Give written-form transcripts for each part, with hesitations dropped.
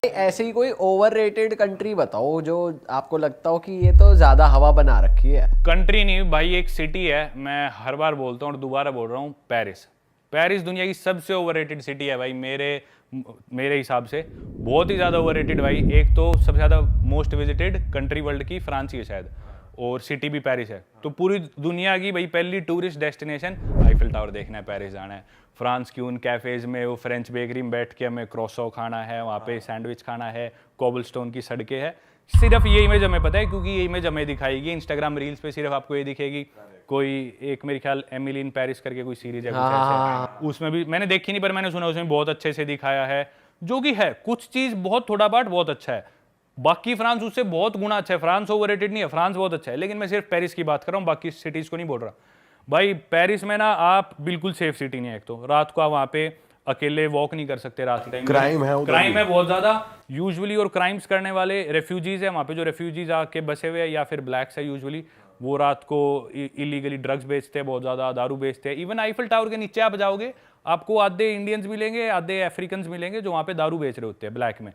ऐसे ही कोई overrated country बताओ जो आपको लगता हो कि ये तो ज्यादा हवा बना रखी है। कंट्री नहीं भाई, एक सिटी है। मैं हर बार बोलता हूँ और दोबारा बोल रहा हूँ, पेरिस। पेरिस दुनिया की सबसे ओवररेटेड सिटी है भाई, मेरे मेरे हिसाब से बहुत ही ज़्यादा ओवररेटेड भाई। एक तो सबसे ज़्यादा मोस्ट विजिटेड कंट्री वर्ल्ड की फ्रांस ही है शायद, और सिटी भी पेरिस है। तो पूरी दुनिया की भाई पहली टूरिस्ट डेस्टिनेशन आईफिल टावर देखना है, पेरिस जाना है। फ्रांस की उन कैफ़ेज़ में, वो फ्रेंच बेकरी में बैठ के हमें क्रोसो खाना है, वहाँ पे सैंडविच खाना है, कोबलस्टोन की सड़कें हैं। सिर्फ ये इमेज हमें पता है क्योंकि ये इमेज हमें दिखाएगी इंस्टाग्राम रील्स पे, सिर्फ आपको ये दिखेगी। कोई एक मेरे ख्याल एमिली इन पेरिस करके कोई सीरीज है कुछ ऐसे, उसमें भी मैंने देखी नहीं पर मैंने सुना उसमें बहुत अच्छे से दिखाया है। जो कि है कुछ चीज़ बहुत थोड़ा बाट बहुत अच्छा है, बाकी फ्रांस उससे बहुत गुना अच्छा है। फ्रांस ओवररेटेड नहीं है, फ्रांस बहुत अच्छा है, लेकिन मैं सिर्फ पेरिस की बात कर रहा हूँ, बाकी सिटीज़ को नहीं बोल रहा भाई। पेरिस में ना आप बिल्कुल सेफ सिटी नहीं है। एक तो रात को आप वहाँ पे अकेले वॉक नहीं कर सकते रात के टाइम, क्राइम है बहुत ज़्यादा यूजुअली। और क्राइम्स करने वाले रेफ्यूजीज है वहाँ पे, जो रेफ्यूजीज आके बसे हुए हैं या फिर ब्लैक्स है यूजुअली, वो रात को इलीगली ड्रग्स बेचते हैं, बहुत ज़्यादा दारू बेचते हैं। इवन आईफिल टावर के नीचे आप जाओगे, आपको आधे इंडियंस मिलेंगे, आधे अफ्रीकन मिलेंगे जो वहाँ पे दारू बेच रहे होते हैं ब्लैक में।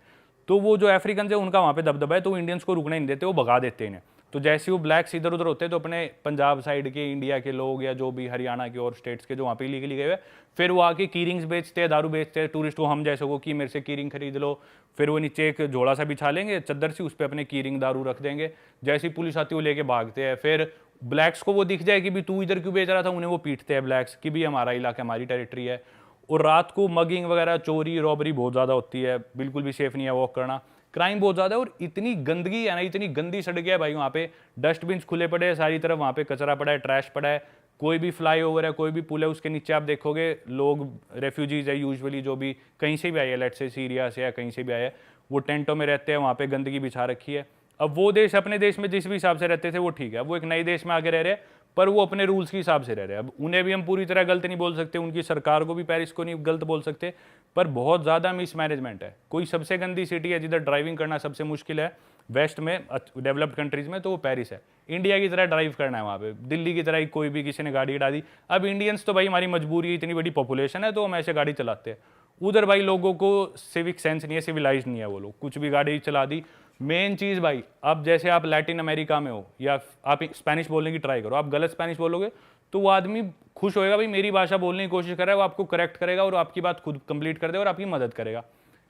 तो वो जो अफ्रीकन है उनका वहाँ पे दबदबा है, तो इंडियंस को रुकने नहीं देते, वो भगा देते हैं इन्हें। तो जैसे वो ब्लैक्स इधर उधर होते हैं, तो अपने पंजाब साइड के इंडिया के लोग या जो भी हरियाणा के और स्टेट्स के जो वहाँ पे इलीगली गए हुए, फिर वो आके की रिंग्स बेचते हैं, दारू बेचते हैं टूरिस्ट को, हम जैसे को कि मेरे से की रिंग खरीद लो। फिर वो नीचे एक झोला सा बिछा लेंगे चद्दर सी, उस पर अपने की रिंग दारू रख देंगे। जैसी पुलिस आती है वो लेके भागते हैं। फिर ब्लैक्स को वो दिख जाए कि भी तू इधर क्यों बेच रहा था, उन्हें वो पीटते हैं ब्लैक्स कि भी हमारा इलाका हमारी टेरिटरी है। और रात को मगिंग वगैरह, चोरी रॉबरी बहुत ज़्यादा होती है, बिल्कुल भी सेफ नहीं है वॉक करना, क्राइम बहुत ज़्यादा है। और इतनी गंदगी है ना, इतनी गंदी सड़कें है भाई, वहाँ पे डस्टबिन खुले पड़े हैं सारी तरफ, वहाँ पे कचरा पड़ा है, ट्रैश पड़ा है। कोई भी फ्लाईओवर है, कोई भी पुल है, उसके नीचे आप देखोगे लोग रेफ्यूजीज है यूजुअली, जो भी कहीं से भी आए हैं, लेट से सीरिया से या कहीं से भी आए हैं, वो टेंटों में रहते हैं, वहाँ पे गंदगी बिछा रखी है। अब वो देश अपने देश में जिस भी हिसाब से रहते थे वो ठीक है, वो एक नए देश में आके रह रहे हैं, पर वो अपने रूल्स के हिसाब से रह रहे हैं। अब उन्हें भी हम पूरी तरह गलत नहीं बोल सकते, उनकी सरकार को भी, पेरिस को नहीं गलत बोल सकते, पर बहुत ज़्यादा मिसमैनेजमेंट है। कोई सबसे गंदी सिटी है जिधर ड्राइविंग करना सबसे मुश्किल है वेस्ट में, डेवलप्ड कंट्रीज़ में, तो वो पेरिस है। इंडिया की तरह ड्राइव करना है वहाँ पे, दिल्ली की तरह ही कोई भी किसी ने गाड़ी उड़ा दी। अब इंडियंस तो भाई हमारी मजबूरी है, इतनी बड़ी पॉपुलेशन है तो हम ऐसे गाड़ी चलाते हैं। उधर भाई लोगों को सिविक सेंस नहीं है, सिविलाइज नहीं है, वो लोग कुछ भी गाड़ी चला दी। मेन चीज़ भाई, अब जैसे आप लैटिन अमेरिका में हो या आप स्पेनिश बोलने की ट्राई करो, आप गलत स्पेनिश बोलोगे तो वो आदमी खुश होएगा भाई मेरी भाषा बोलने की कोशिश कर रहा है, वो आपको करेक्ट करेगा और आपकी बात खुद कंप्लीट कर देगा और आपकी मदद करेगा।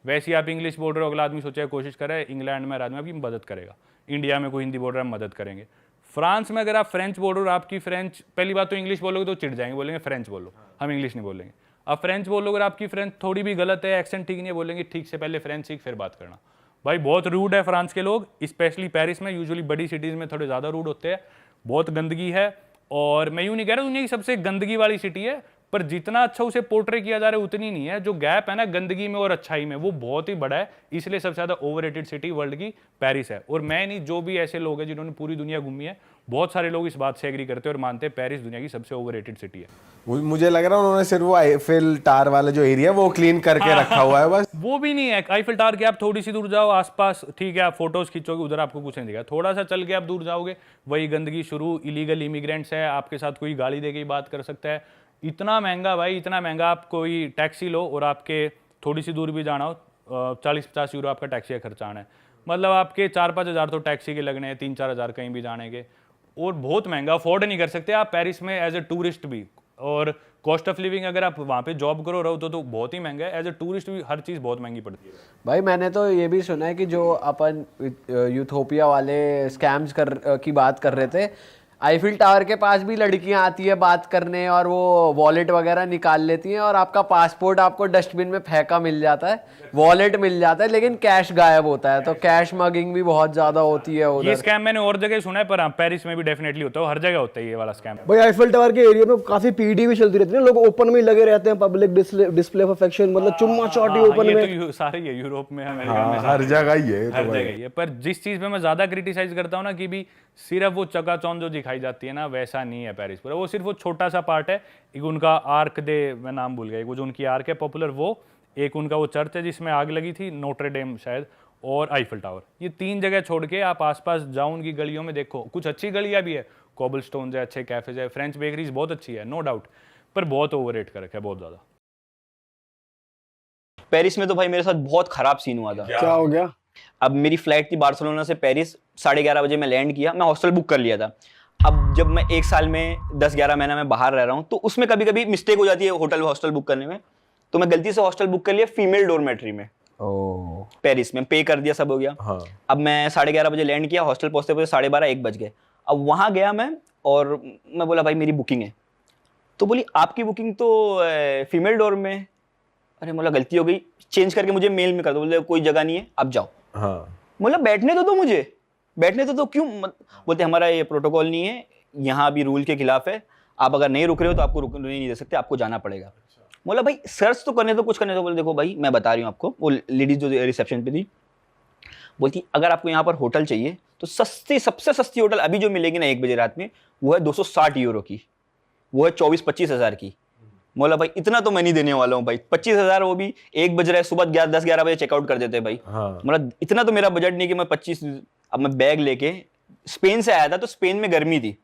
वैसे ही आप इंग्लिश बोल रहे हो, अगला आदमी सोचेगा कोशिश कर रहा है, इंग्लैंड में आदमी आपकी मदद करेगा, इंडिया में कोई हिंदी बोल रहा है मदद करेंगे। फ्रांस में अगर आप फ्रेंच बोल रहे हो और आपकी फ्रेंच, पहली बात तो इंग्लिश बोलोगे तो चिढ़ जाएंगे, बोलेंगे फ्रेंच बोलो, हम इंग्लिश नहीं बोलेंगे। अब फ्रेंच बोलोगे और आपकी फ्रेंच थोड़ी भी गलत है, एक्सेंट ठीक नहीं है, बोलेंगे ठीक से पहले फ्रेंच सीख फिर बात करना। भाई बहुत रूड है फ्रांस के लोग, स्पेशली पेरिस में। यूजुअली बड़ी सिटीज़ में थोड़े ज़्यादा रूड होते हैं, बहुत गंदगी है। और मैं यूँ नहीं कह रहा दुनिया की सबसे गंदगी वाली सिटी है, पर जितना अच्छा उसे पोर्ट्रे किया जा रहा है उतनी नहीं है। जो गैप है ना गंदगी में और अच्छाई में, वो बहुत ही बड़ा है, इसलिए सबसे ज़्यादा ओवररेटेड सिटी वर्ल्ड की पेरिस है। और मैं नहीं, जो भी ऐसे लोग हैं जिन्होंने पूरी दुनिया घूमी है, बहुत सारे लोग इस बात से एग्री करते हैं और मानते हैं पेरिस दुनिया की सबसे ओवररेटेड सिटी है। मुझे लग रहा है उन्होंने सिर्फ वो आईफिल टावर वाला जो एरिया वो क्लीन करके रखा हुआ है बस। वो भी नहीं है। आईफिल टावर के आप थोड़ी सी दूर जाओ आसपास, ठीक है आप फोटोज खींचोगे, उधर आपको कुछ नहीं दिखेगा। थोड़ा सा चल के आप दूर जाओगे, वही गंदगी शुरू, इलीगल इमिग्रेंट्स है, आपके साथ कोई गाली दे के बात कर सकता है। इतना महंगा भाई, इतना महंगा। आप कोई टैक्सी लो और आपके थोड़ी सी दूर भी जाना हो, 40-50 यूरो आपका टैक्सी का खर्चा आना है। मतलब आपके 4-5 हज़ार तो टैक्सी के लगने हैं, 3-4 हज़ार कहीं भी जाने के। और बहुत महंगा, अफोर्ड नहीं कर सकते आप पेरिस में एज ए टूरिस्ट भी। और कॉस्ट ऑफ लिविंग अगर आप वहाँ पे जॉब करो रहो तो बहुत ही महंगा है। एज ए टूरिस्ट भी हर चीज़ बहुत महंगी पड़ती है भाई मैंने तो ये भी सुना है कि जो अपन यूथोपिया वाले स्कैम्स की बात कर रहे थे, आईफिल टावर के पास भी लड़कियां आती है बात करने और वो वॉलेट वगैरह निकाल लेती हैं और आपका पासपोर्ट आपको डस्टबिन में फेंका मिल जाता है, वॉलेट मिल जाता है, लेकिन कैश गायब होता है। तो कैश मगिंग भी बहुत ज्यादा होती है उधर। ये स्कैम मैंने और जगह सुना है, पर हाँ पेरिस में भी डेफिनेटली होता है, हर जगह होता है ये वाला स्कैम। भाई आईफिल टावर के एरिया में काफी पीडी भी चलती रहती है, लोग ओपन में लगे रहते हैं, पब्लिक डिस्प्ले ऑफ अफेक्शन, मतलब चुम्मा चाटी ओपन में। ये तो सारे ही है, यूरोप में, अमेरिका में, हर जगह ही है, हर जगह ही है। पर जिस चीज पे मैं ज्यादा क्रिटिसाइज करता हूँ ना, कि भी सिर्फ वो चकाचौंध जो दिखाई जाती है ना, वैसा नहीं है पेरिस पर। वो सिर्फ वो छोटा सा पार्ट है। एक उनका आर्क दे, मैं नाम भूल गया, वो जो उनकी आर्क है पॉपुलर, वो एक उनका वो चर्च है जिसमें आग लगी थी, नोट्रे डेम शायद, और आईफिल टावर। ये 3 जगह छोड़ के आप आसपास जाओ उनकी गलियों में, देखो कुछ अच्छी गलियां भी है, कोबलस्टोन है, अच्छे कैफेज है, फ्रेंच बेकरीज बहुत अच्छी है, नो डाउट, पर बहुत ओवररेट कर रखा है बहुत ज़्यादा। पेरिस में तो भाई मेरे साथ बहुत खराब सीन हुआ था। क्या हो गया? अब मेरी फ्लाइट थी बार्सिलोना से पेरिस, 11:30 बजे मैं लैंड किया, मैं हॉस्टल बुक कर लिया था। अब जब मैं 1 साल में 10-11 महीना में बाहर रह रहा हूँ तो उसमें कभी कभी मिस्टेक हो जाती है होटल हॉस्टल बुक करने में। तो मैं गलती से हॉस्टल बुक कर लिया फीमेल डॉर्मेट्री में पेरिस में, पे कर दिया, सब हो गया। हाँ। अब मैं 11:30 बजे लैंड किया, हॉस्टल पहुंचते पहुंचते 12:30-1 बज गए। अब वहां गया मैं और मैं बोला भाई मेरी बुकिंग है, तो बोली आपकी बुकिंग तो फीमेल डोर में। अरे बोला गलती हो गई, चेंज करके मुझे मेल में कर दो। बोले कोई जगह नहीं है, आप जाओ। हाँ। बोला बैठने दो मुझे, बैठने दो क्यों? बोलते हमारा ये प्रोटोकॉल नहीं है, यहाँ अभी रूल के खिलाफ है, आप अगर नहीं रुक रहे हो तो आपको रुकने नहीं दे सकते, आपको जाना पड़ेगा। बोला भाई सर्च तो करने दो, कुछ करने दो। बोले देखो भाई मैं बता रही हूँ आपको, वो लेडीज जो रिसेप्शन पे थी बोलती अगर आपको यहाँ पर होटल चाहिए तो सस्ती, सबसे सस्ती होटल अभी जो मिलेगी ना 1 बजे रात में, वो है 260 यूरो की, वो है 24-25 हज़ार की। बोला भाई इतना तो मैं नहीं देने वाला हूँ भाई, 25 हज़ार वो भी 1 बज रहा है, सुबह 10-11 बजे चेकआउट कर देते हैं भाई। हाँ। मतलब इतना तो मेरा बजट नहीं कि मैं 25। अब मैं बैग लेके स्पेन से आया था, तो स्पेन में गर्मी थी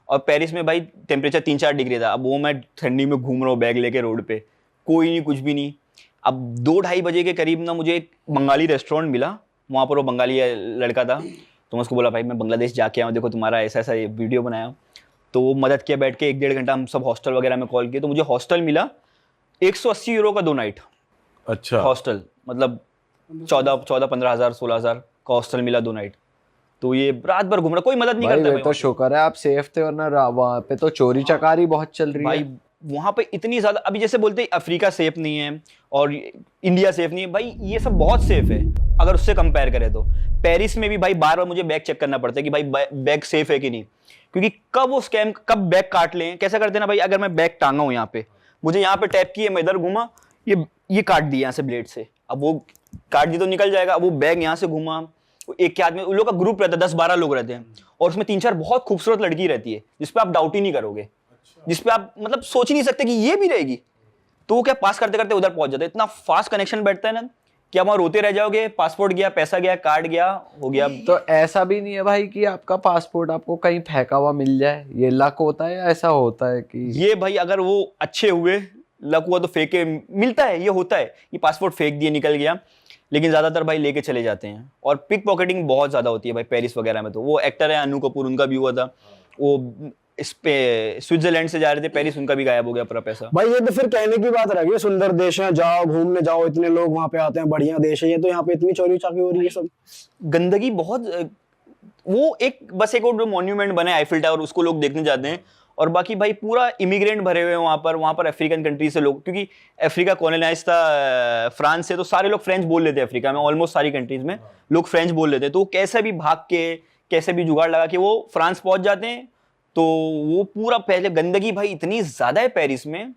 और पेरिस में भाई टेम्परेचर 3-4 डिग्री था। अब वो मैं ठंडी में घूम रहा हूँ बैग लेके रोड पे, कोई नहीं, कुछ भी नहीं। अब 2-2:30 बजे के करीब ना मुझे एक बंगाली रेस्टोरेंट मिला, वहाँ पर वो बंगाली लड़का था। तो मैं उसको बोला भाई मैं बांग्लादेश जाके आया हूँ, देखो तुम्हारा ऐसा ऐसा वीडियो बनाया। तो वो मदद किया, बैठ के 1-1.5 घंटा हम सब हॉस्टल वगैरह में कॉल किए। तो मुझे हॉस्टल मिला 180 यूरो का 2 नाइट। अच्छा। हॉस्टल मतलब 14-15 हज़ार 16 हज़ार का हॉस्टल मिला 2 नाइट। तो ये रात भर घूम रहा, कोई मदद नहीं भाई करता ये तो शुक्र है आप सेफ थे, वरना वहाँ पे तो चोरी चकारी बहुत चल रही भाई। है वहाँ पे इतनी ज्यादा, अभी जैसे बोलते हैं अफ्रीका सेफ नहीं है और इंडिया सेफ नहीं है, भाई ये सब बहुत सेफ है अगर उससे कंपेयर करें तो। पेरिस में भी भाई बार बार मुझे बैग चेक करना पड़ता है कि भाई बैग सेफ है कि नहीं, क्योंकि कब वो स्कैम, कब बैग काट लें। कैसा करते हैं ना भाई, अगर मैं बैग टांगा हूँ यहाँ पे, मुझे यहाँ पे टैप किया, मैं इधर घूमा, ये काट दिया यहाँ से ब्लेड से, अब वो काट दी तो निकल जाएगा। अब वो बैग यहाँ से घूमा, एक के आदमी, उन लोग का ग्रुप रहता है, 10-12 लोग रहते हैं और उसमें 3-4 बहुत खूबसूरत लड़की रहती है जिसपे आप डाउट ही नहीं करोगे, जिसपे आप मतलब सोच ही नहीं सकते कि ये भी रहेगी। तो वो क्या पास करते करते उधर पहुंच जाते हैं, इतना फास्ट कनेक्शन बैठता है ना कि आप वहां रोते रह जाओगे, पासपोर्ट गया, पैसा गया, कार्ड गया, हो गया। तो ऐसा भी नहीं है भाई कि आपका पासपोर्ट आपको कहीं फेंका हुआ मिल जाए, ये लक होता है या ऐसा होता है कि ये भाई अगर वो अच्छे हुए, लक हुआ तो फेंके मिलता है, ये होता है। ये पासपोर्ट फेंक दिए, निकल गया, लेकिन ज्यादातर भाई लेके चले जाते हैं। और पिक पॉकेटिंग बहुत ज्यादा होती है भाई पेरिस वगैरह में। तो वो एक्टर है अनु कपूर, उनका भी हुआ था, वो इस पे स्विट्जरलैंड से जा रहे थे पेरिस, उनका भी गायब हो गया पूरा पैसा। भाई ये तो फिर कहने की बात रह गई, सुंदर देश है, जाओ घूमने जाओ, इतने लोग वहां पे आते हैं, बढ़िया देश है ये, तो यहाँ पे इतनी चोरी चाकी हो रही है सब। गंदगी बहुत, वो एक बस एक और मॉन्यूमेंट बना है आईफिल टावर, उसको लोग देखने जाते हैं। और बाकी भाई पूरा इमिग्रेंट भरे हुए हैं वहाँ पर अफ्रीकन कंट्री से लोग, क्योंकि अफ्रीका कॉलोनाइज था फ्रांस से, तो सारे लोग फ्रेंच बोल लेते हैं अफ्रीका में, ऑलमोस्ट सारी कंट्रीज में लोग फ्रेंच बोल लेते हैं। तो वो कैसे भी भाग के, कैसे भी जुगाड़ लगा के वो फ्रांस पहुंच जाते हैं। तो वो पूरा पहले गंदगी भाई इतनी ज्यादा है पेरिस में,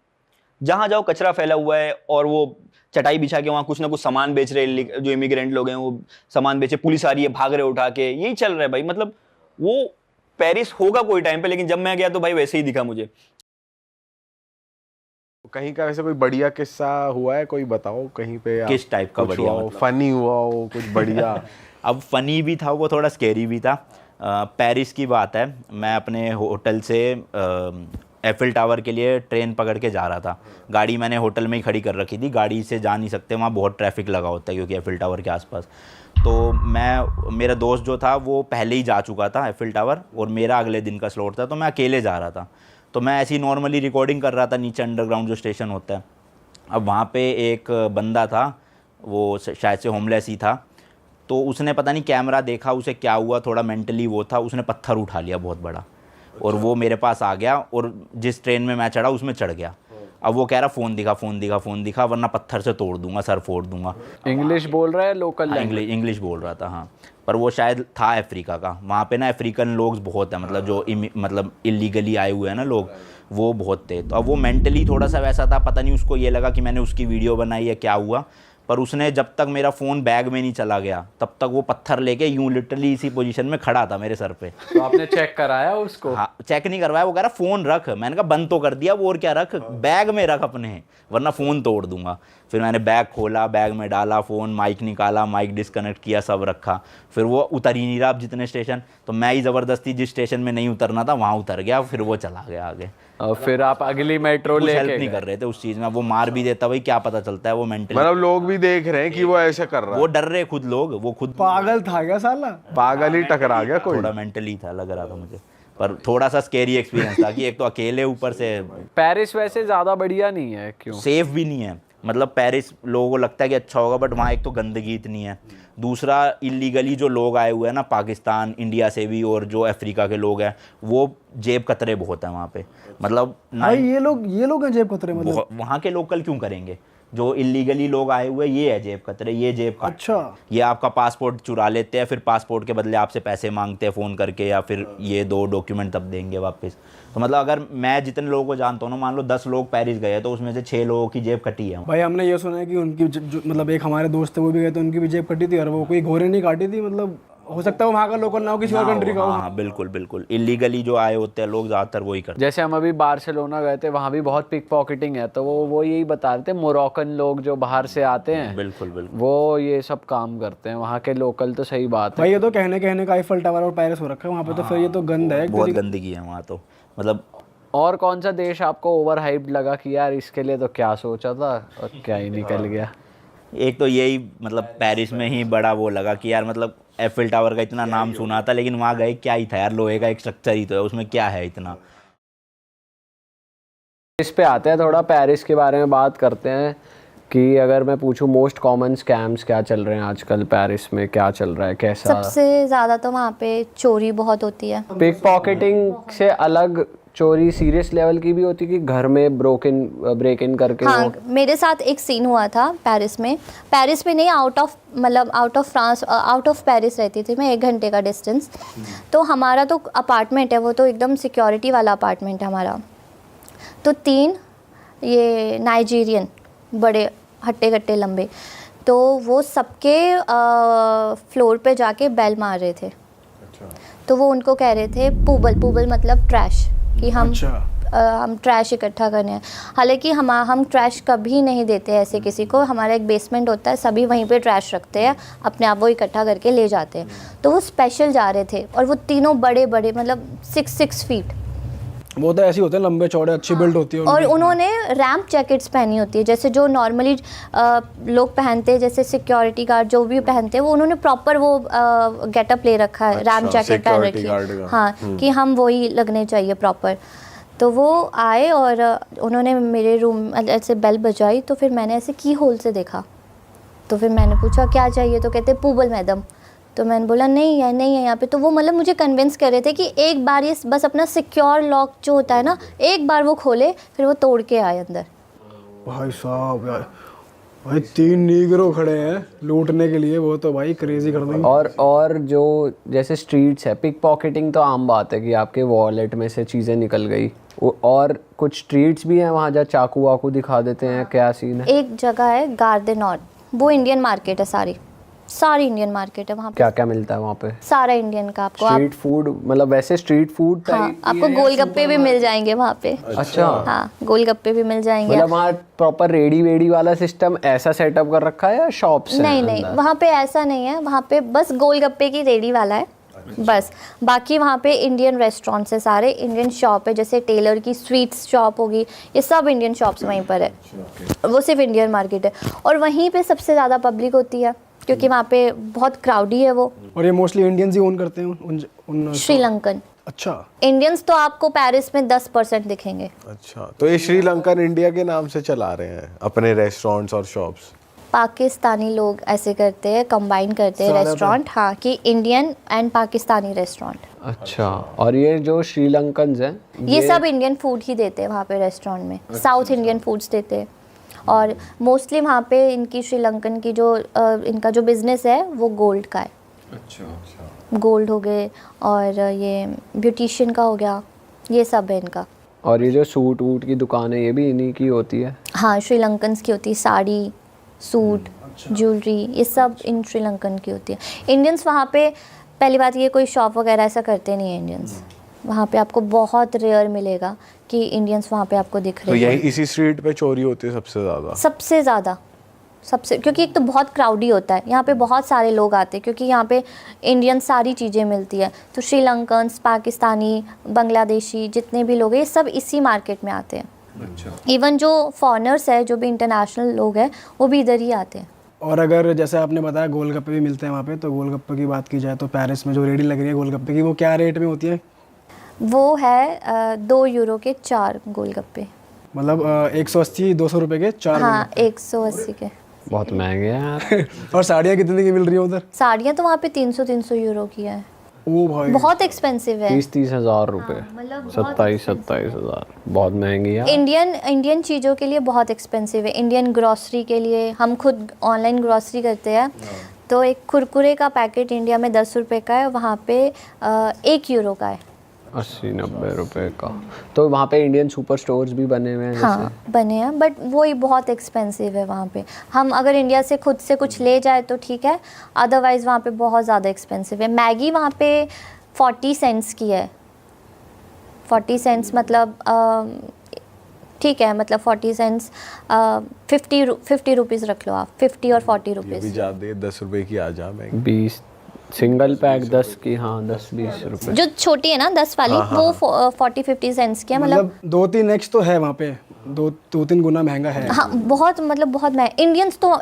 जहां जाओ कचरा फैला हुआ है, और वो चटाई बिछा के वहां कुछ ना कुछ सामान बेच रहे हैं, जो इमिग्रेंट लोग हैं वो सामान बेचे, पुलिस आ रही है, भाग रहे उठा के, यही चल रहा है भाई। मतलब वो पेरिस होगा कोई टाइम पे, लेकिन जब मैं गया तो भाई वैसे ही दिखा मुझे। कहीं का वैसे कोई बढ़िया किस्सा हुआ है, कोई बताओ कहीं पे? किस टाइप का बढ़िया? मतलब फनी हुआ हो कुछ बढ़िया? अब फनी भी था वो, थोड़ा स्केरी भी था। पेरिस की बात है, मैं अपने होटल से एफिल टावर के लिए ट्रेन पकड़ के जा रहा था। गाड़ी मैंने होटल में ही खड़ी कर रखी थी, गाड़ी से जा नहीं सकते, वहाँ बहुत ट्रैफिक लगा होता है क्योंकि एफिल टावर के आसपास। तो मेरा दोस्त जो था वो पहले ही जा चुका था एफिल टावर, और मेरा अगले दिन का स्लॉट था, तो मैं अकेले जा रहा था। तो मैं ऐसी नॉर्मली रिकॉर्डिंग कर रहा था नीचे अंडरग्राउंड जो स्टेशन होता है। अब वहाँ पे एक बंदा था, वो शायद से होमलेस ही था, तो उसने पता नहीं कैमरा देखा, उसे क्या हुआ, थोड़ा मेंटली वो था, उसने पत्थर उठा लिया बहुत बड़ा, और वो मेरे पास आ गया, और जिस ट्रेन में मैं चढ़ा उसमें चढ़ गया। अब वो कह रहा फ़ोन दिखा, फ़ोन दिखा, फ़ोन दिखा, वरना पत्थर से तोड़ दूंगा, सर फोड़ दूंगा। इंग्लिश बोल रहा है लोकल? हाँ, इंग्लिश बोल रहा था, हाँ। पर वो शायद था अफ्रीका का। वहाँ पे ना अफ्रीकन लोग बहुत हैं, मतलब जो मतलब इलीगली आए हुए हैं ना लोग, वो बहुत थे। तो अब वो मेंटली थोड़ा सा वैसा था, पता नहीं उसको ये लगा कि मैंने उसकी वीडियो बनाई है, क्या हुआ। पर उसने जब तक मेरा फ़ोन बैग में नहीं चला गया तब तक वो पत्थर लेके यूं लिटरली इसी पोजीशन में खड़ा था मेरे सर पे। तो आपने चेक कराया उसको? हाँ, चेक नहीं करवाया। वो कह रहा फ़ोन रख, मैंने कहा बंद तो कर दिया, वो और क्या रख, बैग में रख अपने, वरना फ़ोन तोड़ दूंगा। फिर मैंने बैग खोला, बैग में डाला फ़ोन, माइक निकाला, माइक डिस्कनेक्ट किया, सब रखा। फिर वो उतर ही नहीं रहा अब जितने स्टेशन, तो मैं ही ज़बरदस्ती जिस स्टेशन में नहीं उतरना था वहाँ उतर गया, फिर वो चला गया आगे। फिर आप अगली मेट्रो कुछ लेके हेल्प नहीं कर रहे थे उस चीज़ में। वो मार भी देता भाई, क्या पता चलता है वो मेंटली। मतलब लोग भी भी देख रहे हैं कि वो ऐसे कर रहा वो है, डर रहे खुद लोग, वो खुद पागल था क्या साला? पागल ही टकरा गया कोई। थोड़ा मेंटली था लग रहा था मुझे, पर थोड़ा सा स्केरी एक्सपीरियंस था कि एक तो अकेले ऊपर से पेरिस वैसे ज्यादा बढ़िया नहीं है, क्यों? सेफ भी नहीं है। मतलब पेरिस लोगों को लगता है कि अच्छा होगा, बट वहाँ एक तो गंदगी इतनी है, दूसरा इलीगली जो लोग आए हुए हैं ना पाकिस्तान इंडिया से भी और जो अफ्रीका के लोग हैं, वो जेब कतरे बहुत हैं वहाँ पे। मतलब भाई ये लोग हैं जेब कतरे मतलब? वहाँ के लोकल क्यों करेंगे? जो इलीगली लोग आए हुए ये है जेब कतरे, ये जेब काट। अच्छा। ये आपका पासपोर्ट चुरा लेते हैं, फिर पासपोर्ट के बदले आपसे पैसे मांगते हैं फ़ोन करके, या फिर ये दो डॉक्यूमेंट तब देंगे वापस। तो मतलब अगर मैं जितने लोगों को जानता हूँ ना, मान लो 10 लोग पेरिस गए तो उसमें से 6 लोगों की जेब कटी है। भाई हमने ये सुना है कि उनकी मतलब एक हमारे दोस्त थे वो भी गए थे, उनकी भी जेब कटी थी और वो कोई घोरे नहीं काटी थी। मतलब हो सकता है वो वहाँ का लोकल ना हो, किसी और कंट्री का हो। हाँ बिल्कुल बिल्कुल, इलीगली जो आए होते हैं लोग ज़्यादातर वही करते जैसे हम अभी बार्सिलोना गए थे, वहाँ भी बहुत पिक पॉकेटिंग है, तो वो यही बता रहे थे, मोरक्कन लोग जो बाहर से आते हैं हैं। बिल्कुल बिल्कुल। वो ये सब काम करते हैं, वहाँ के लोकल। तो सही बात है भाई ये तो कहने का आईफल टावर और पेरिस हो रखा है वहाँ पे, तो फिर ये तो गंद है एक बहुत तरीके- गंदगी है वहाँ तो। मतलब और कौन सा देश आपको ओवर हाइप्ड लगा कि यार इसके लिए तो क्या सोचा था और क्या ही निकल गया? एक तो यही मतलब पेरिस में ही बड़ा वो लगा कि यार मतलब एफिल टावर का इतना नाम सुना था, लेकिन वहाँ गए क्या ही था यार, लोहे का एक स्ट्रक्चर ही तो है, उसमें क्या है इतना। इस पे आते हैं, थोड़ा पेरिस के बारे में बात करते हैं कि अगर मैं पूछूं मोस्ट कॉमन स्कैम्स क्या चल रहे हैं आजकल पेरिस में, क्या चल रहा है, कैसा? सबसे ज़्यादा तो वहाँ पे चोरी बहुत होती है। पिक पॉकेटिंग से अलग चोरी सीरियस लेवल की भी होती है कि घर में ब्रेक इन करके हाँ, वो? मेरे साथ एक सीन हुआ था पेरिस में नहीं, out of France, out of Paris रहती थी मैं, 1 घंटे का डिस्टेंस। तो हमारा तो अपार्टमेंट है, वो तो एकदम सिक्योरिटी वाला अपार्टमेंट है हमारा। तो 3 ये नाइजीरियन बड़े हट्टे कट्टे लंबे, तो वो सबके फ्लोर पे जाके बेल मार रहे थे। तो वो उनको कह रहे थे पूबल मतलब ट्रैश, कि हम ट्रैश इकट्ठा करने हैं। हालांकि हम ट्रैश कभी नहीं देते ऐसे किसी को, हमारा एक बेसमेंट होता है, सभी वहीं पे ट्रैश रखते हैं, अपने आप वो इकट्ठा करके ले जाते हैं। तो वो स्पेशल जा रहे थे और वो तीनों बड़े मतलब 6 फीट, वो तो ऐसे होते हैं लंबे चौड़े, अच्छी बिल्ड होती है और उन्होंने रैम्प जैकेट्स पहनी होती है, जैसे जो नॉर्मली लोग पहनते हैं, जैसे सिक्योरिटी गार्ड जो भी पहनते हैं, वो उन्होंने प्रॉपर वो गेटअप ले रखा है, रैम्प जैकेट पहन रखी है। हाँ, कि हम वही लगने चाहिए प्रॉपर। तो वो आए और उन्होंने मेरे रूम ऐसे बेल बजाई, तो फिर मैंने ऐसे की होल से देखा। तो फिर मैंने पूछा क्या चाहिए, तो कहते पूबल मैडम। तो मैंने बोला नहीं है यहाँ पे। तो वो मतलब मुझे कन्विंस कर रहे थे कि एक बार ये बस अपना सिक्योर लॉक जो होता है ना, एक बार वो खोले, फिर वो तोड़ के आए अंदर। भाई साहब यार, भाई 3 नीगरो खड़े हैं लूटने के लिए, वो तो भाई क्रेजी कर देंगे। और जो जैसे स्ट्रीट्स है, पिक पॉकेटिंग तो आम बात है कि आपके वॉलेट में से चीज़ें निकल गई, और कुछ स्ट्रीट्स भी हैं वहाँ जहाँ चाकू वाकू दिखा देते हैं, क्या सीन है? एक जगह है गार्डे नॉर्ड, वो इंडियन मार्केट है, सारी इंडियन मार्केट है वहाँ पे। क्या क्या मिलता है वहाँ पे? सारा इंडियन का आपको। स्ट्रीट फूड मतलब वैसे स्ट्रीट फूड हाँ, आपको गोलगप्पे भी मिल जाएंगे वहाँ पे। अच्छा। हाँ, गोलगप्पे भी मिल जाएंगे। मतलब वहाँ प्रॉपर रेडी वेडी वाला सिस्टम ऐसा सेटअप कर रखा है या शॉप्स हैं नहीं, वहाँ पे ऐसा नहीं है, वहाँ पे बस गोलगप्पे की रेडी वाला है बस। बाकी वहाँ पे इंडियन रेस्टोरेंट्स है, सारे इंडियन शॉप है, जैसे टेलर की स्वीट्स शॉप होगी, ये सब इंडियन शॉप्स वहीं पर है। वो सिर्फ इंडियन मार्केट है, और वहीं पे सबसे ज़्यादा पब्लिक होती है, क्योंकि वहाँ पे बहुत क्राउडी है वो। और ये मोस्टली इंडियंस ही ओन करते हैं उन श्रीलंकन। अच्छा। इंडियंस तो आपको पेरिस में 10% दिखेंगे। अच्छा, तो ये श्रीलंकन इंडिया के नाम से चला रहे हैं अपने रेस्टोरेंट्स और शॉप्स? पाकिस्तानी लोग ऐसे करते हैं, कंबाइन करते हैं रेस्टोरेंट, हाँ, कि इंडियन एंड पाकिस्तानी रेस्टोरेंट। अच्छा, और ये जो श्रीलंकन हैं ये सब इंडियन फूड ही देते हैं वहाँ पे रेस्टोरेंट में। साउथ इंडियन फूड्स देते हैं, और मोस्टली वहाँ पे इनकी श्रीलंकन की जो इनका जो बिजनेस है वो गोल्ड का है। अच्छा। गोल्ड हो गए, और ये ब्यूटिशियन का हो गया, ये सब है इनका। और ये जो सूट वूट की दुकान है, ये भी इन्हीं की होती है? हाँ, श्रीलंकन्स की होती है, साड़ी, सूट, ज्वेलरी, ये सब इन श्रीलंकन की होती है। इंडियंस वहाँ पे, पहली बात ये कोई शॉप वगैरह ऐसा करते नहीं है इंडियंस वहाँ पे। आपको बहुत रेयर मिलेगा कि इंडियंस वहाँ पे आपको दिख तो रहे हैं। यही इसी स्ट्रीट पे चोरी होती है सबसे ज्यादा? सबसे, क्योंकि एक तो बहुत क्राउडी होता है यहाँ पे, बहुत सारे लोग आते हैं, क्योंकि यहाँ पे इंडियन सारी चीज़ें मिलती है। तो श्रीलंकन्स, पाकिस्तानी, बांग्लादेशी जितने भी लोग हैं, ये सब इसी मार्केट में आते हैं। अच्छा। इवन जो फॉरेनर्स है, जो भी इंटरनेशनल लोग हैं, वो भी इधर ही आते हैं। और अगर जैसे आपने बताया गोलगप्पे भी मिलते हैं वहाँ पे, तो गोलगप्पे की बात की जाए तो पेरिस में जो रेडी लग रही है गोलगप्पे की, वो क्या रेट में होती है? वो है 2 यूरो के 4 गोलगप्पे। मतलब 180-200 रुपए के 4 हाँ 180 के। बहुत महंगे हैं यार। गोलगप्पे। और साड़ियाँ कितने की मिल रही है उधर? साड़ियाँ तो वहाँ पे 300 यूरो की है। ओ भाई, बहुत एक्सपेंसिव है। 30 हजार रुपए, मतलब 27 हजार, बहुत महंगी है। इंडियन चीज़ों के लिए बहुत एक्सपेंसिव है। इंडियन ग्रॉसरी के लिए हम खुद ऑनलाइन ग्रॉसरी करते हैं, तो एक कुरकुरे का पैकेट इंडिया में 10 रुपये का है, वहाँ पे 1 यूरो का है। 80-90 रुपए का। तो वहाँ पे इंडियन सुपर स्टोर्स भी बने हुए हैं जैसे? हाँ बने हैं, बट वही बहुत एक्सपेंसिव है वहाँ पे। हम अगर इंडिया से खुद से कुछ ले जाए तो ठीक है, अदरवाइज़ वहाँ पे बहुत ज़्यादा एक्सपेंसिव है। मैगी वहाँ पे 40 सेंट्स की है। 40 सेंट्स मतलब ठीक है, मतलब 40 सेंट्स 50 रुपीज़ रख लो आप, 50 और 40 ये रुपीज़। भी ज़्यादा 10 रुपए की आ जा मैं। 20 सिंगल पैक 10 की, हाँ 10-20 रुपए। जो छोटी है ना 10 वाली, वो 40-50 सेंट्स की है। मतलब 2-3 एक्स तो है वहाँ पे, 2-3 गुना महंगा है। हाँ बहुत, मतलब बहुत महंगा।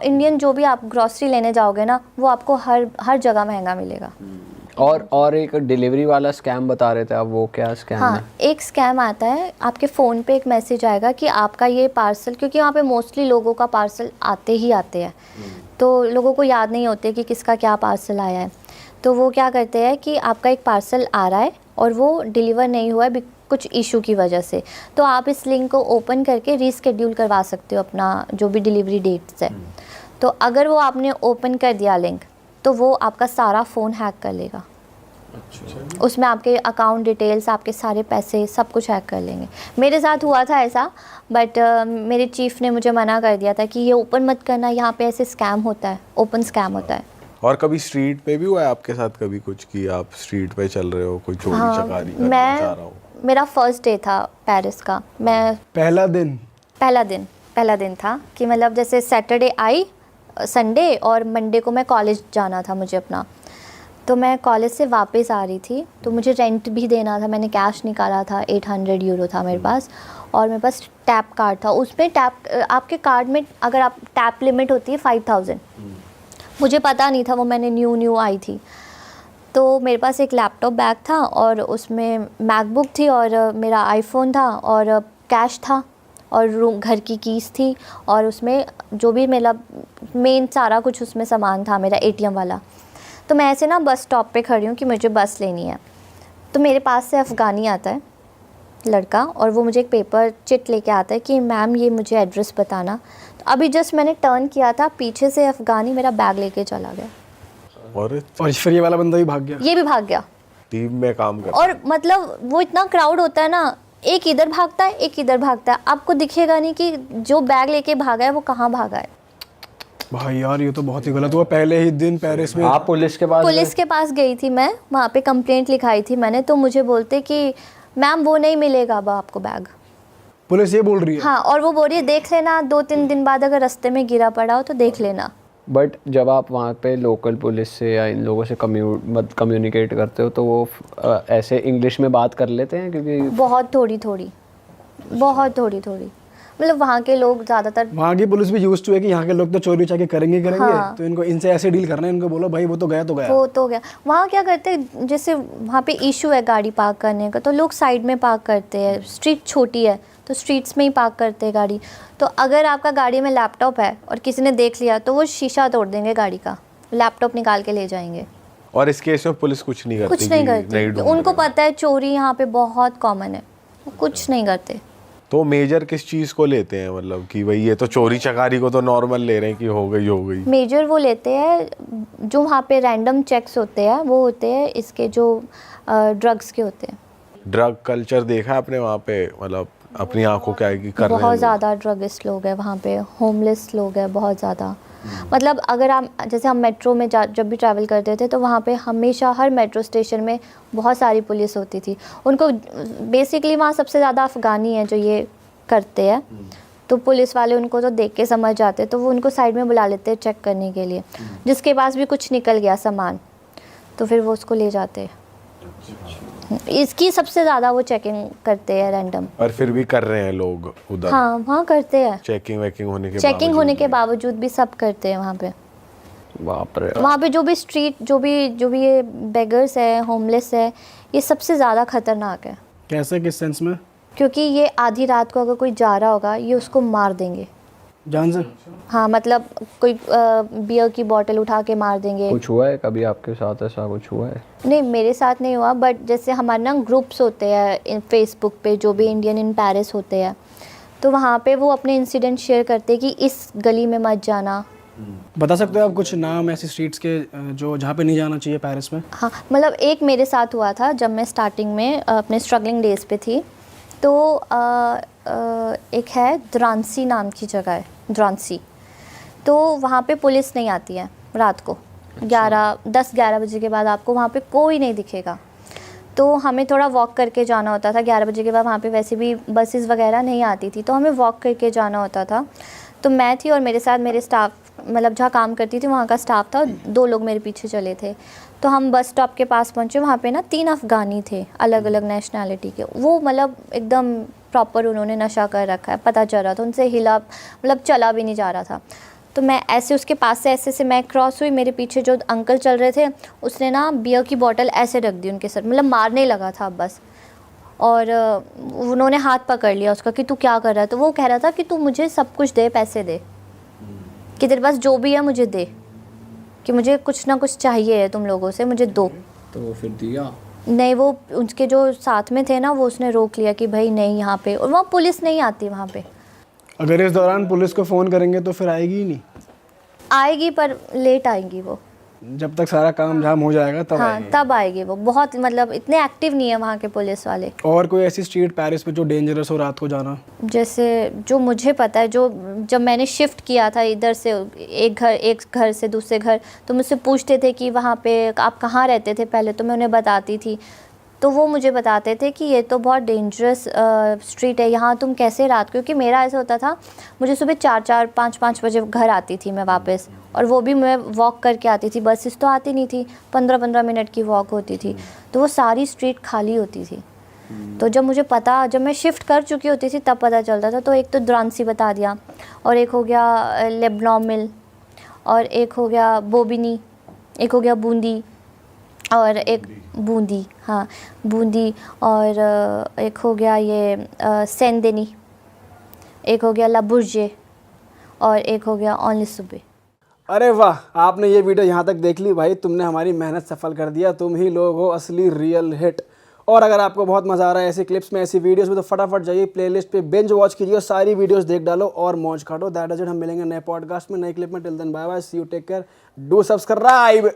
इंडियन जो भी आप ग्रॉसरी लेने जाओगे ना, वो आपको हर जगह महंगा मिलेगा। और एक डिलीवरी वाला स्कैम बता रहे थे आप, वो क्या स्कैम है? हाँ एक स्कैम आता है, आपके फ़ोन पे एक मैसेज आएगा कि आपका ये पार्सल, क्योंकि वहाँ पे मोस्टली लोगों का पार्सल आते हैं, तो लोगों को याद नहीं होते कि किसका क्या पार्सल आया है। तो वो क्या करते हैं कि आपका एक पार्सल आ रहा है और वो डिलीवर नहीं हुआ है कुछ इशू की वजह से, तो आप इस लिंक को ओपन करके रीस्केड्यूल करवा सकते हो अपना जो भी डिलीवरी डेट्स है। तो अगर वो आपने ओपन कर दिया लिंक, तो वो आपका सारा फ़ोन हैक कर लेगा। उसमें आपके अकाउंट डिटेल्स, आपके सारे पैसे, सब कुछ हैक कर लेंगे। मेरे साथ हुआ था ऐसा, बट मेरे चीफ ने मुझे मना कर दिया था कि ये ओपन मत करना, यहाँ पे ऐसे स्कैम होता है, ओपन स्कैम होता है। और कभी स्ट्रीट पे भी हुआ है आपके साथ कभी कुछ कि आप स्ट्रीट पे चल रहे हो, कोई चोरी चकारी करना चाह रहा हो? मेरा फर्स्ट डे था पेरिस का। मैं पहला दिन था कि मतलब जैसे सैटरडे आई, संडे और मंडे को मैं कॉलेज जाना था मुझे अपना। तो मैं कॉलेज से वापस आ रही थी, तो मुझे रेंट भी देना था। मैंने कैश निकाला था, 800 यूरो था मेरे पास, और मेरे पास टैप कार्ड था। उसमें आपके कार्ड में अगर आप टैप लिमिट होती है 5000। मुझे पता नहीं था, वो मैंने न्यू आई थी। तो मेरे पास एक लैपटॉप बैग था और उसमें मैकबुक थी और मेरा आईफोन था और कैश था और घर की कीज़ थी और उसमें जो भी मेरा मेन सारा कुछ उसमें सामान था, मेरा एटीएम वाला। तो मैं ऐसे ना बस स्टॉप पे खड़ी हूँ कि मुझे बस लेनी है। तो मेरे पास से अफ़गानी आता है लड़का और वो मुझे एक पेपर चिट लेके आता है कि मैम ये मुझे एड्रेस बताना। तो अभी जस्ट मैंने टर्न किया था, पीछे से अफ़गानी मेरा बैग लेके चला गया और फिर ये वाला बंदा भी भाग गया। ये भी भाग गया। टीम में काम कर। और मतलब वो इतना क्राउड होता है ना, एक इधर भागता है एक इधर भागता है, आपको दिखेगा नहीं कि जो बैग लेके भागा है वो कहाँ भागा है। भाई यार ये तो बहुत ही गलत हुआ। पहले ही दिन पेरिस में आप पुलिस के पास गई थी मैं, वहाँ पे कंप्लेंट लिखाई थी मैंने। तो मुझे बोलते कि मैम वो नहीं मिलेगा अब आपको बैग। पुलिस ये बोल रही है? हाँ, और वो बोल रही है देख लेना, 2-3 दिन बाद अगर रास्ते में गिरा पड़ा हो तो देख लेना। बट जब आप वहाँ पे लोकल पुलिस से या इन लोगों से कम्युनिकेट करते हो तो वो ऐसे इंग्लिश में बात कर लेते हैं? क्योंकि बहुत थोड़ी मतलब वहाँ के लोग ज़्यादातर, वहाँ की पुलिस भी यूज्ड टू है कि यहाँ के लोग तो चोरी चाके करेंगे। हाँ। तो इनको इनसे ऐसे डील करना है, इनको बोलो भाई वो तो गया। वहाँ क्या करते हैं, जैसे वहाँ पे इशू है गाड़ी पार्क करने का, तो लोग साइड में पार्क करते हैं। स्ट्रीट छोटी है तो स्ट्रीट्स में ही पार्क करते हैं गाड़ी। तो अगर आपका गाड़ी में लैपटॉप है और किसी ने देख लिया तो वो शीशा तोड़ देंगे गाड़ी का, लैपटॉप निकाल के ले जाएंगे। और इस केस में पुलिस कुछ नहीं करती? उनको पता है चोरी यहाँ पे बहुत कॉमन है, वो कुछ नहीं करते। तो मेजर किस चीज़ को लेते हैं, मतलब कि भाई ये तो चोरी चकारी को तो नॉर्मल ले रहे हैं कि हो गई? मेजर वो लेते हैं जो वहाँ पे रैंडम चेक्स होते हैं, वो होते हैं इसके जो ड्रग्स के होते हैं। ड्रग कल्चर देखा है आपने वहाँ पे, मतलब अपनी आंखों क्या है कि कर रहे हैं? बहुत ज़्यादा ड्रगिस्ट लोग हैं वहाँ पे, होमलेस लोग हैं बहुत ज़्यादा। मतलब अगर हम जैसे हम मेट्रो में जब भी ट्रैवल करते थे तो वहाँ पे हमेशा हर मेट्रो स्टेशन में बहुत सारी पुलिस होती थी। उनको बेसिकली वहाँ सबसे ज़्यादा अफ़गानी है जो ये करते हैं, तो पुलिस वाले उनको तो देख के समझ जाते, तो वो उनको साइड में बुला लेते हैं चेक करने के लिए। जिसके पास भी कुछ निकल गया सामान तो फिर वो उसको ले जाते हैं। इसकी सबसे ज़्यादा वो चेकिंग करते हैं रैंडम। और फिर भी कर रहे हैं लोग उधर? हाँ वहाँ करते हैं, चेकिंग होने के चेकिंग होने के बावजूद भी सब करते हैं वहाँ पे। बाप रे। वहाँ पे जो भी ये बेगर्स है, होमलेस है, ये सबसे ज़्यादा खतरनाक है। कैसे, किस सेंस में? क्योंकि ये आधी रात को अगर कोई जा रहा होगा, ये उसको मार देंगे जान से? हाँ, मतलब कोई बियर की बोतल उठा के मार देंगे। कुछ हुआ है कभी आपके साथ, ऐसा कुछ हुआ है? नहीं, मेरे साथ नहीं हुआ, बट जैसे हमारे ना ग्रुप्स होते हैं फेसबुक पे, जो भी इंडियन इन पेरिस होते हैं, तो वहाँ पे वो अपने इंसिडेंट शेयर करते हैं कि इस गली में मत जाना। बता सकते हो आप कुछ नाम ऐसी स्ट्रीट्स के जो जहाँ पे नहीं जाना चाहिए पेरिस में? हाँ, मतलब एक मेरे साथ हुआ था जब मैं स्टार्टिंग में अपने स्ट्रगलिंग डेज पे थी। तो एक है द्रांसी नाम की जगह है, द्रांसी। तो वहाँ पे पुलिस नहीं आती है रात को। 10-11 बजे के बाद आपको वहाँ पे कोई नहीं दिखेगा। तो हमें थोड़ा वॉक करके जाना होता था। 11 बजे के बाद वहाँ पे वैसे भी बसेस वगैरह नहीं आती थी, तो हमें वॉक करके जाना होता था। तो मैं थी और मेरे साथ मेरे स्टाफ, मतलब जहाँ काम करती थी वहाँ का स्टाफ था, 2 लोग मेरे पीछे चले थे। तो हम बस स्टॉप के पास पहुँचे, वहाँ पे ना 3 अफ़गानी थे, अलग अलग नेशनैलिटी के। वो मतलब एकदम प्रॉपर उन्होंने नशा कर रखा है, पता चल रहा था। उनसे हिला, मतलब चला भी नहीं जा रहा था। तो मैं ऐसे उसके पास से ऐसे मैं क्रॉस हुई, मेरे पीछे जो अंकल चल रहे थे, उसने ना बियर की बोतल ऐसे रख दी उनके सर, मतलब मारने लगा था बस। और उन्होंने हाथ पकड़ लिया उसका कि तू क्या कर रहा है। तो वो कह रहा था कि तू मुझे सब कुछ दे, पैसे दे, कि तेरे पास जो भी है मुझे दे, कि मुझे कुछ ना कुछ चाहिए है तुम लोगों से, मुझे दो। तो फिर दिया? नहीं, वो उनके जो साथ में थे ना, वो उसने रोक लिया कि भाई नहीं यहाँ पे, और वहाँ पुलिस नहीं आती वहाँ पे। अगर इस दौरान पुलिस को फ़ोन करेंगे तो फिर आएगी ही नहीं? आएगी, पर लेट आएंगी वो। जब तक सारा काम झाम हो जाएगा तब हाँ, आएगी। तब आएगी वो। बहुत, मतलब इतने एक्टिव नहीं है वहाँ के पुलिस वाले। और कोई ऐसी स्ट्रीट पेरिस में जो डेंजरस हो रात को जाना? जैसे जो मुझे पता है, जो जब मैंने शिफ्ट किया था इधर से एक घर से दूसरे घर, तो मुझसे पूछते थे कि वहाँ पे आप कहाँ रहते थे पहले, तो मैं उन्हें बताती थी। तो वो मुझे बताते थे कि ये तो बहुत डेंजरस स्ट्रीट है, यहाँ तुम कैसे रात को, क्योंकि मेरा ऐसा होता था, मुझे सुबह 4-4, 5-5 बजे घर आती थी मैं वापस, और वो भी मैं वॉक करके आती थी, बसेस तो आती नहीं थी, 15-15 मिनट की वॉक होती थी। तो वो सारी स्ट्रीट खाली होती थी। तो जब मैं शिफ्ट कर चुकी होती थी तब पता चलता था। तो एक तो द्रांसी बता दिया, और एक हो गया लेबनान मिल, और एक हो गया बोबिनी, एक हो गया बूंदी, और एक बूंदी, हाँ बूंदी, और एक हो गया ये सेंट देनी, एक हो गया ला बुर्जे, और एक हो गया ओनली सुबह। अरे वाह, आपने ये वीडियो यहाँ तक देख ली भाई, तुमने हमारी मेहनत सफल कर दिया। तुम ही लोग हो असली रियल हिट। और अगर आपको बहुत मज़ा आ रहा है ऐसी क्लिप्स में, ऐसी वीडियोस में, तो फटाफट जाइए प्लेलिस्ट पे, बिंज वॉच कीजिए, सारी वीडियोस देख डालो और मौज काटो। That is it. हम मिलेंगे नए पॉडकास्ट में, नए क्लिप में। Till then bye bye, see you, take care, do subscribe.